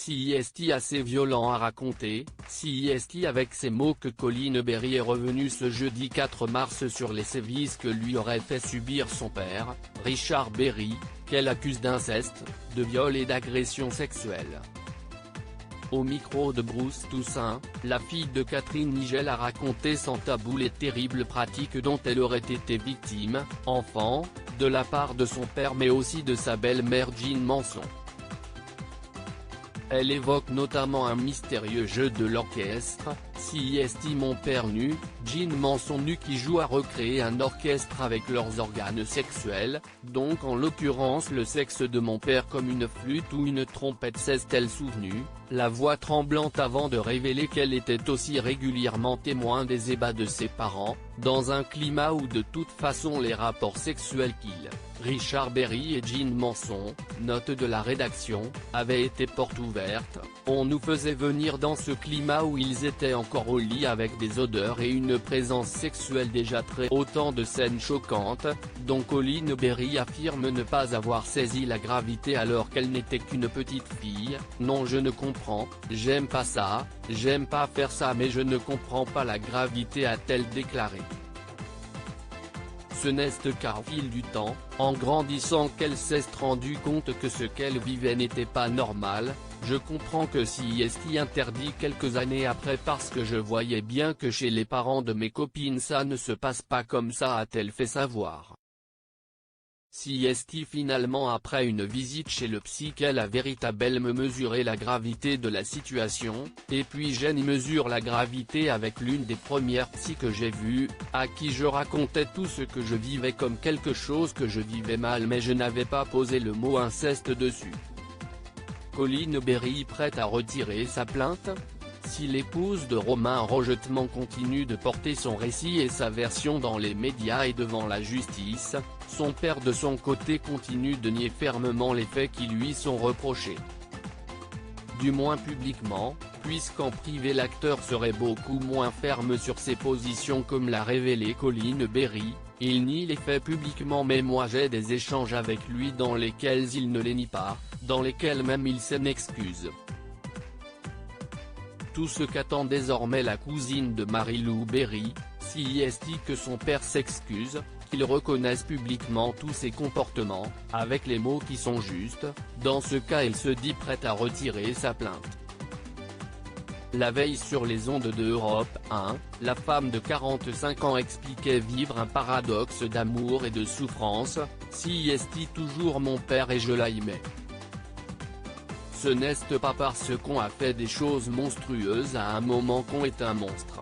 CIST assez violent à raconter. CIST avec ces mots que Colline Berry est revenu ce jeudi 4 mars sur les sévices que lui aurait fait subir son père, Richard Berry, qu'elle accuse d'inceste, de viol et d'agression sexuelle. Au micro de Bruce Toussaint, la fille de Catherine Nigel a raconté sans tabou les terribles pratiques dont elle aurait été victime, enfant, de la part de son père mais aussi de sa belle-mère Jean Manson. Elle évoque notamment un mystérieux jeu de l'orchestre, CIST Mon père nu, Jean Manson nu qui joue à recréer un orchestre avec leurs organes sexuels, donc en l'occurrence le sexe de mon père comme une flûte ou une trompette s'est-elle souvenue, la voix tremblante avant de révéler qu'elle était aussi régulièrement témoin des ébats de ses parents, dans un climat où de toute façon les rapports sexuels qu'ils, Richard Berry et Jean Manson, note de la rédaction, avaient été porte ouverte, on nous faisait venir dans ce climat où ils étaient encore au lit avec des odeurs et une présence sexuelle déjà très autant de scènes choquantes, dont Colline Berry affirme ne pas avoir saisi la gravité alors qu'elle n'était qu'une petite fille. Non, je ne comprends, j'aime pas ça, j'aime pas faire ça mais je ne comprends pas la gravité, a-t-elle déclaré. Ce n'est qu'au fil du temps, en grandissant qu'elle s'est rendue compte que ce qu'elle vivait n'était pas normal. Je comprends que CIST interdit quelques années après parce que je voyais bien que chez les parents de mes copines ça ne se passe pas comme ça, a-t-elle fait savoir. CIST finalement après une visite chez le psy qu'elle a véritablement mesuré la gravité de la situation, et puis j'y mesure la gravité avec l'une des premières psys que j'ai vues, à qui je racontais tout ce que je vivais comme quelque chose que je vivais mal mais je n'avais pas posé le mot inceste dessus. Colline Berry prête à retirer sa plainte ? Si l'épouse de Romain Rogetman continue de porter son récit et sa version dans les médias et devant la justice, son père de son côté continue de nier fermement les faits qui lui sont reprochés. Du moins publiquement, puisqu'en privé l'acteur serait beaucoup moins ferme sur ses positions comme l'a révélé Colline Berry, il nie les faits publiquement mais moi j'ai des échanges avec lui dans lesquels il ne les nie pas, dans lesquels même il s'en excuse. Tout ce qu'attend désormais la cousine de Marie-Lou Berry, CIST que son père s'excuse, qu'il reconnaisse publiquement tous ses comportements, avec les mots qui sont justes, dans ce cas elle se dit prête à retirer sa plainte. La veille sur les ondes de Europe 1, la femme de 45 ans expliquait vivre un paradoxe d'amour et de souffrance, CIST toujours mon père et je l'aimais. Ce n'est pas parce qu'on a fait des choses monstrueuses à un moment qu'on est un monstre.